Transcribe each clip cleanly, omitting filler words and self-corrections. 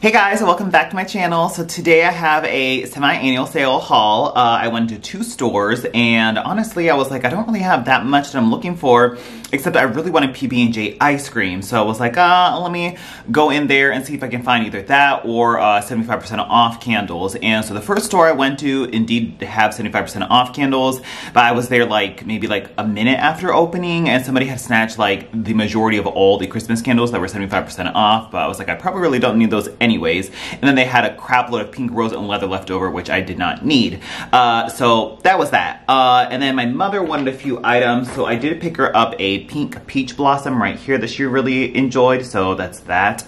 Hey guys, welcome back to my channel. So today I have a semi-annual sale haul. I went to two stores and honestly I was like, I don't really have that much that I'm looking for, except I really wanted PB&J Ice Cream. So I was like, let me go in there and see if I can find either that or 75% off candles. And so the first store I went to indeed have 75% off candles, but I was there like maybe like a minute after opening and somebody had snatched like the majority of all the Christmas candles that were 75% off, but I was like, I probably really don't need those anyways. And then they had a crap load of pink rose and leather left over, which I did not need. So that was that. And then my mother wanted a few items, so I did pick her up a pink peach blossom right here that she really enjoyed, so that's that.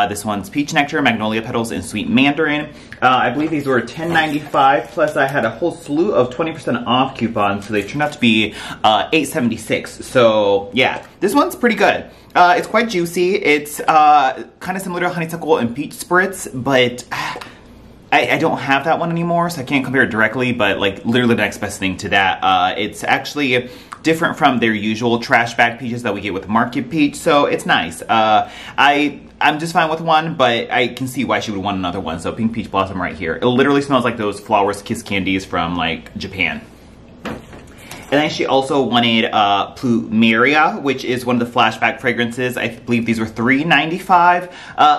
This one's peach nectar, magnolia petals, and sweet mandarin. I believe these were $10.95, plus I had a whole slew of 20% off coupons, so they turned out to be $8.76. So yeah, this one's pretty good. It's quite juicy. It's kind of similar to honeysuckle and peach spritz, but I don't have that one anymore, so I can't compare it directly, but like literally the next best thing to that. It's actually different from their usual trash bag peaches that we get with Market Peach, so it's nice. I'm just fine with one, but I can see why she would want another one. So pink peach blossom right here. It literally smells like those Flowers Kiss candies from like Japan. And then she also wanted Plumeria, which is one of the flashback fragrances. I believe these were $3.95.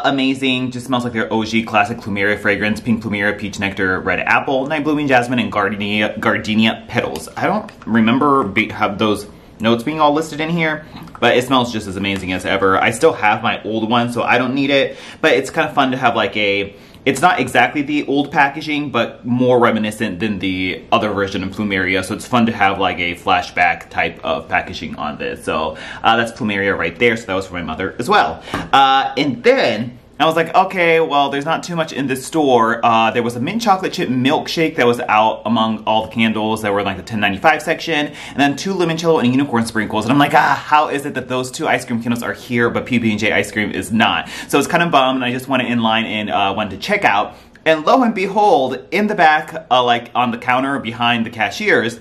Amazing, just smells like their OG classic Plumeria fragrance. Pink Plumeria, peach nectar, red apple, night blooming jasmine, and gardenia petals. I don't remember have those notes being all listed in here, but it smells just as amazing as ever. I still have my old one, so I don't need it, but it's kind of fun to have like a, it's not exactly the old packaging, but more reminiscent than the other version of Plumeria, so it's fun to have like a flashback type of packaging on this. So that's Plumeria right there, so that was for my mother as well. And then I was like, okay, well, there's not too much in this store. There was a mint chocolate chip milkshake that was out among all the candles that were in like the $10.95 section, and then 2 limoncello and unicorn sprinkles. And I'm like, how is it that those 2 ice cream candles are here, but PB&J Ice Cream is not? So it's kind of bummed, and I just went in line and wanted to check out. And lo and behold, in the back, like on the counter behind the cashiers,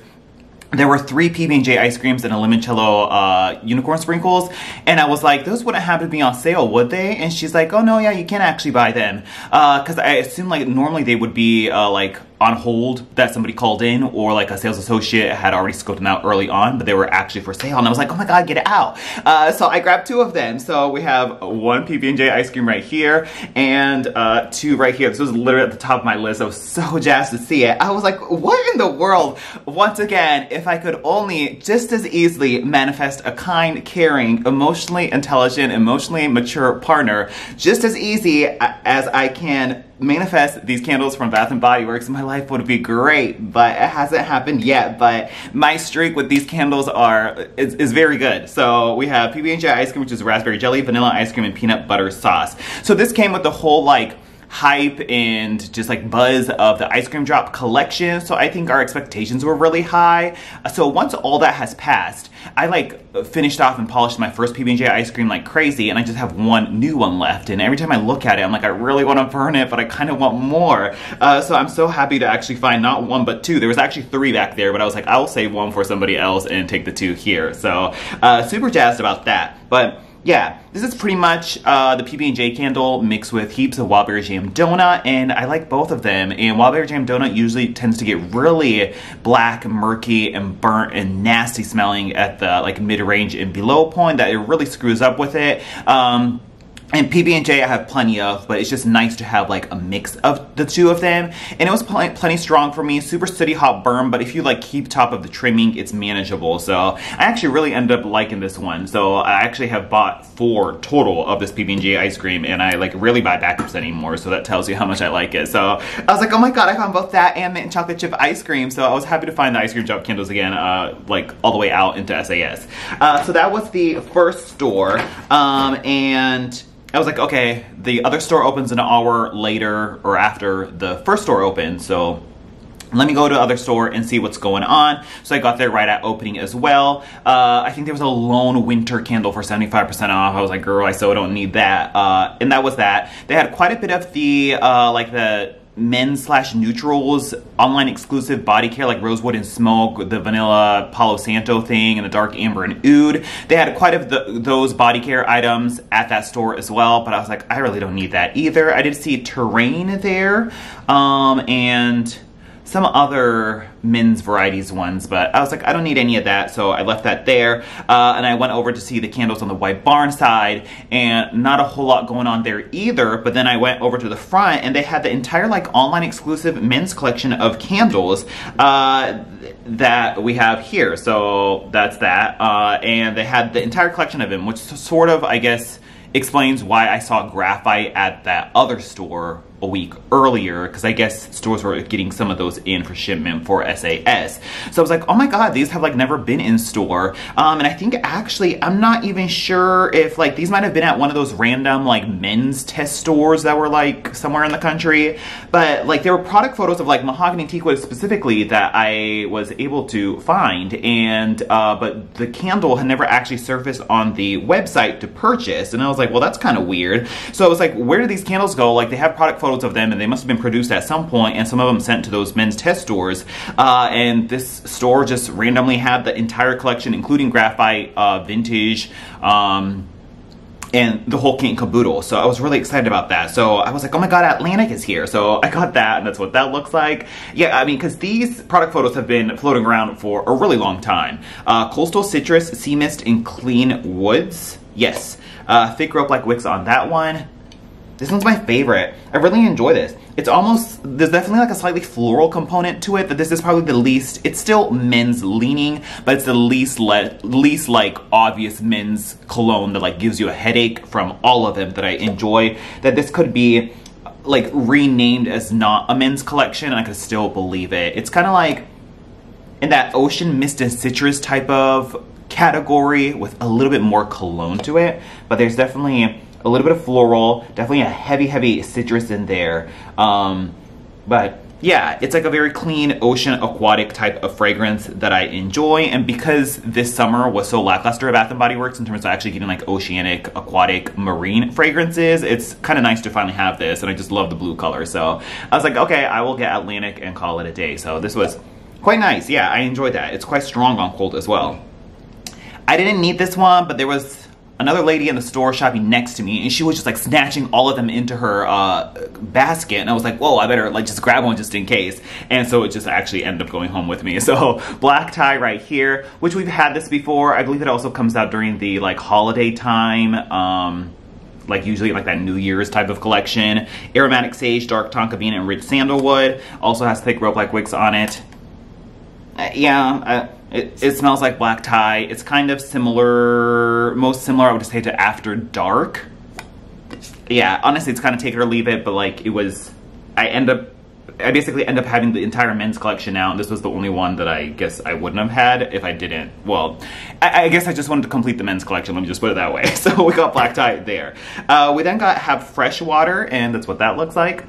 there were 3 PB&J ice creams and a limoncello unicorn sprinkles, and I was like, those wouldn't happen to be on sale, would they? And she's like, oh no, yeah, you can actually buy them, because I assume like normally they would be like on hold, that somebody called in, or like a sales associate had already scoped them out early on, but they were actually for sale, and I was like, oh my god, get it out. So I grabbed 2 of them. So we have 1 PB&J ice cream right here, and 2 right here. This was literally at the top of my list. I was so jazzed to see it. I was like, what in the world? Once again, if I could only just as easily manifest a kind, caring, emotionally intelligent, emotionally mature partner, just as easy as I can manifest these candles from Bath & Body Works, my life would be great, but it hasn't happened yet. But my streak with these candles is very good. So we have PB&J ice cream, which is raspberry jelly, vanilla ice cream, and peanut butter sauce. So this came with the whole like hype and just like buzz of the ice cream drop collection, so I think our expectations were really high. So once all that has passed, I like finished off and polished my first PB&J ice cream like crazy, and I just have 1 new one left, and every time I look at it I'm like, I really want to burn it, but I kind of want more. So I'm so happy to actually find not 1 but 2. There was actually 3 back there, but I was like, I'll save 1 for somebody else and take the 2 here. So super jazzed about that. But yeah, this is pretty much the PB&J candle mixed with heaps of Wildberry Jam Donut, and I like both of them. And Wildberry Jam Donut usually tends to get really black, murky, and burnt and nasty smelling at the like mid-range and below point, that it really screws up with it. And PB&J I have plenty of, but it's just nice to have like a mix of the 2 of them. And it was plenty strong for me, super city hot burn, but if you like keep top of the trimming, it's manageable. So I actually really ended up liking this one. So I actually have bought 4 total of this PB&J ice cream, and I like rarely buy backups anymore, so that tells you how much I like it. So I was like, oh my god, I found both that and mint and chocolate chip ice cream. So I was happy to find the ice cream drop candles again, like all the way out into SAS. So that was the first store, and I was like, okay, the other store opens an hour later or after the first store opened, so let me go to the other store and see what's going on. So I got there right at opening as well. I think there was a lone winter candle for 75% off. I was like, girl, I so don't need that. And that was that. They had quite a bit of the, like the men's slash neutrals, online exclusive body care like Rosewood and Smoke, the vanilla Palo Santo thing, and the dark amber and oud. They had quite of those body care items at that store as well, but I was like, I really don't need that either. I did see Terrain there, and some other men's varieties ones, but I was like, I don't need any of that, so I left that there. And I went over to see the candles on the White Barn side, and not a whole lot going on there either. But then I went over to the front, and they had the entire like online exclusive men's collection of candles that we have here. So that's that, and they had the entire collection of them, which sort of, I guess, explains why I saw graphite at that other store a week earlier, because I guess stores were getting some of those in for shipment for SAS. So I was like, oh my god, these have like never been in store. And I think actually, I'm not even sure if like these might have been at one of those random like men's test stores that were like somewhere in the country. But like there were product photos of like Mahogany Teakwood specifically that I was able to find, and but the candle had never actually surfaced on the website to purchase. And I was like, well, that's kind of weird. So I was like, where do these candles go? Like they have product photos of them, and they must have been produced at some point, and some of them sent to those men's test stores, and this store just randomly had the entire collection, including graphite, vintage, and the whole kit and caboodle. So I was really excited about that. So I was like, oh my god, Atlantic is here. So I got that, and that's what that looks like. Yeah, I mean, because these product photos have been floating around for a really long time. Coastal Citrus, Sea Mist, and Clean Woods. Yes. Thick rope like wicks on that one. This one's my favorite. I really enjoy this. It's almost, there's definitely like a slightly floral component to it, but this is probably the least, it's still men's leaning, but it's the least like obvious men's cologne that like gives you a headache from all of them that I enjoy. That this could be like renamed as not a men's collection and I could still believe it. It's kind of like in that ocean mist and citrus type of category with a little bit more cologne to it, but there's definitely a little bit of floral, definitely a heavy citrus in there. But yeah, it's like a very clean ocean aquatic type of fragrance that I enjoy. And because this summer was so lackluster at Bath & Body Works in terms of actually getting like oceanic, aquatic, marine fragrances, it's kind of nice to finally have this. And I just love the blue color. So I was like, okay, I will get Atlantic and call it a day. So this was quite nice. Yeah, I enjoyed that. It's quite strong on cold as well. I didn't need this one, but there was another lady in the store shopping next to me, and she was just like snatching all of them into her basket, and I was like, whoa, I better like just grab one just in case. And so it just actually ended up going home with me. So black tie right here, which we've had this before. I believe it also comes out during the like holiday time, like usually like that New Year's type of collection. Aromatic sage, dark tonka bean, and rich sandalwood. Also has thick rope like wicks on it. It smells like black tie. It's kind of similar, most similar I would say to After Dark. Yeah, honestly it's kind of take it or leave it, but like it was, I basically end up having the entire men's collection now, and this was the only one that I guess I wouldn't have had if I didn't. Well, I guess I just wanted to complete the men's collection, let me just put it that way. So we got black tie there. We then have Freshwater, and that's what that looks like.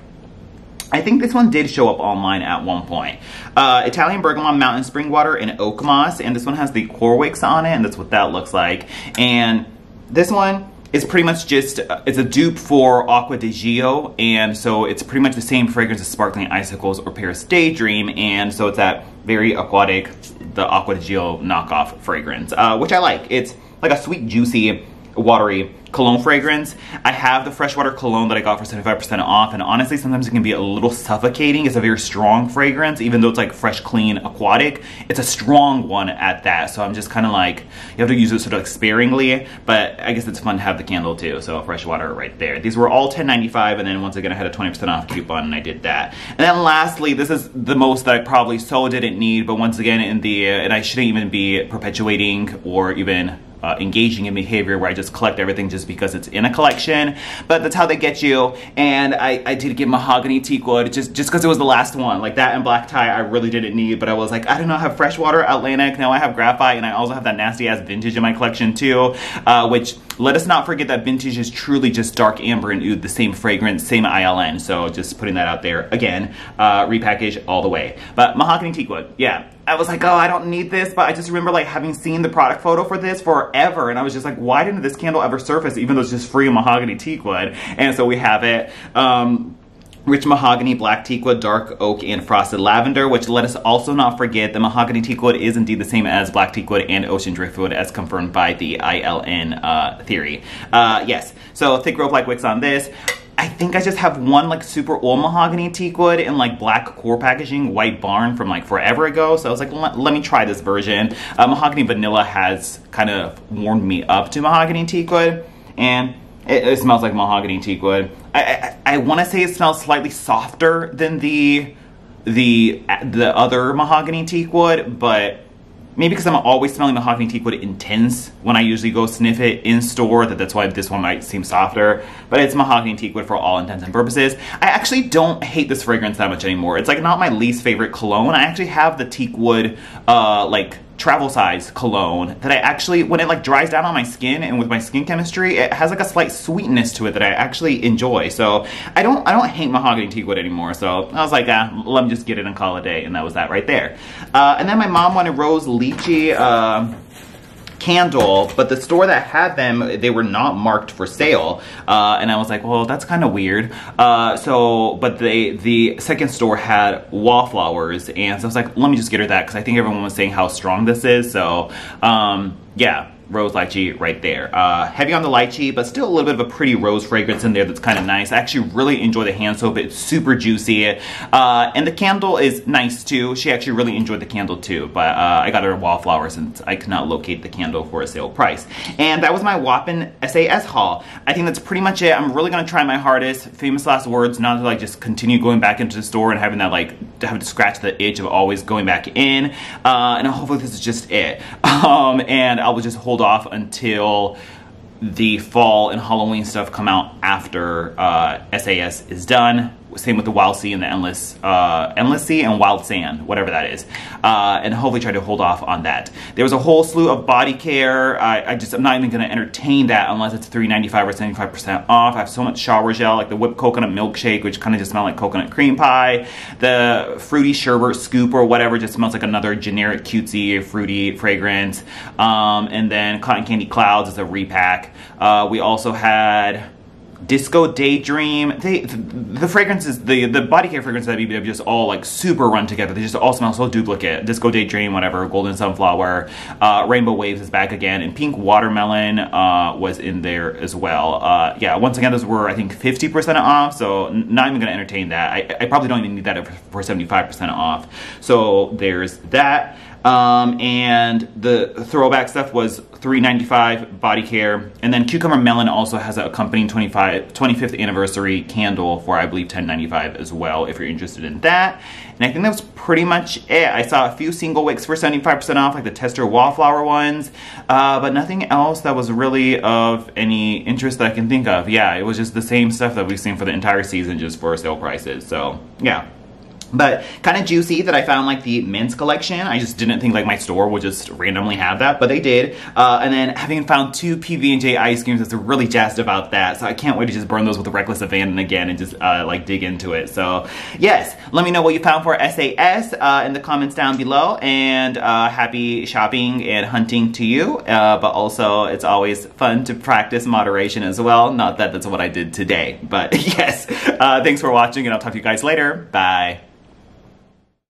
I think this one did show up online at one point. Italian Bergamot Mountain Spring Water and Oak Moss, and this one has the core wicks on it, and that's what that looks like. And this one is pretty much just, it's a dupe for Acqua di Gio, and so it's pretty much the same fragrance as Sparkling Icicles or Paris Daydream, and so it's that very aquatic, the Acqua di Gio knockoff fragrance, which I like. It's like a sweet, juicy, watery cologne fragrance. I have the Freshwater cologne that I got for 75% off, and honestly sometimes it can be a little suffocating. It's a very strong fragrance, even though it's like fresh, clean, aquatic. It's a strong one at that, so I'm just kind of like, you have to use it sort of like sparingly, but I guess it's fun to have the candle too. So Freshwater right there. These were all $10.95, and then once again I had a 20% off coupon and I did that. And then lastly, this is the most that I probably so didn't need, but once again in the, and I shouldn't even be perpetuating or even engaging in behavior where I just collect everything just because it's in a collection, but that's how they get you. And I did get Mahogany Teakwood just because it was the last one. Like that and black tie I really didn't need, but I was like, I don't know, I have Freshwater, Atlantic, now I have graphite, and I also have that nasty ass vintage in my collection too, which let us not forget that vintage is truly just dark amber and oud, the same fragrance, same ILN, so just putting that out there again, repackage all the way. But Mahogany Teakwood, yeah. I was like, oh, I don't need this, but I just remember like having seen the product photo for this forever, and I was just like, why didn't this candle ever surface even though it's just free Mahogany Teakwood? And so we have it. rich mahogany, black teakwood, dark oak, and frosted lavender, which let us also not forget the mahogany teakwood is indeed the same as black teakwood and ocean driftwood as confirmed by the ILN theory. Yes, so thick rope-like wicks on this. I think I just have one like super old mahogany teakwood in like black core packaging, white barn from like forever ago. So I was like, let me try this version. Mahogany vanilla has kind of warmed me up to mahogany teakwood, and it smells like mahogany teakwood. I want to say it smells slightly softer than the other mahogany teakwood, but maybe because I'm always smelling mahogany teakwood intense when I usually go sniff it in store, that's why this one might seem softer. But it's mahogany teakwood for all intents and purposes. I actually don't hate this fragrance that much anymore. It's like not my least favorite cologne. I actually have the teakwood like travel size cologne that I actually, when it like dries down on my skin and with my skin chemistry, it has like a slight sweetness to it that I actually enjoy. So I don't hate mahogany teakwood anymore. So I was like, let me just get it and call it a day, and that was that right there. And then my mom wanted rose lychee candle, but the store that had them, they were not marked for sale, and I was like, well, that's kind of weird. But the second store had wallflowers, and so I was like, let me just get her that because I think everyone was saying how strong this is. So yeah, rose lychee right there. Heavy on the lychee, but still a little bit of a pretty rose fragrance in there that's kind of nice. I actually really enjoy the hand soap. It's super juicy. And the candle is nice too. She actually really enjoyed the candle too, but I got her Wallflower since I could not locate the candle for a sale price. And that was my whopping SAS haul. I think that's pretty much it. I'm really gonna try my hardest, famous last words, not to like just continue going back into the store and having that like, having to scratch the itch of always going back in. And hopefully this is just it. And I will just hold off until the fall and Halloween stuff come out after SAS is done. Same with the Wild Sea and the Endless Sea and Wild Sand, whatever that is. And hopefully try to hold off on that. There was a whole slew of body care. I'm not even gonna entertain that unless it's $3.95 or 75% off. I have so much shower gel, like the whipped coconut milkshake, which kind of just smells like coconut cream pie. The fruity sherbet scoop or whatever just smells like another generic cutesy fruity fragrance. And then cotton candy clouds is a repack. We also had Disco Daydream. The fragrances, the body care fragrances at BBW just all like super run together. They just all smell so duplicate. Disco Daydream, whatever, Golden Sunflower, Rainbow Waves is back again, and Pink Watermelon was in there as well. Yeah, once again, those were I think 50% off, so not even gonna entertain that. I probably don't even need that for 75% off. So there's that. And the throwback stuff was $3.95 body care, and then Cucumber Melon also has an accompanying 25th anniversary candle for I believe $10.95 as well if you're interested in that. And I think that was pretty much it. I saw a few single wicks for 75% off, like the Tester Wallflower ones, but nothing else that was really of any interest that I can think of. Yeah, it was just the same stuff that we've seen for the entire season, just for sale prices. So yeah. But kind of juicy that I found like the men's collection. I just didn't think like my store would just randomly have that, but they did. And then having found 2 PB&J ice creams, that's really jazzed about that. So I can't wait to just burn those with reckless abandon again and just like dig into it. So yes, let me know what you found for SAS in the comments down below, and happy shopping and hunting to you. But also it's always fun to practice moderation as well. Not that that's what I did today, but yes. Thanks for watching, and I'll talk to you guys later. Bye.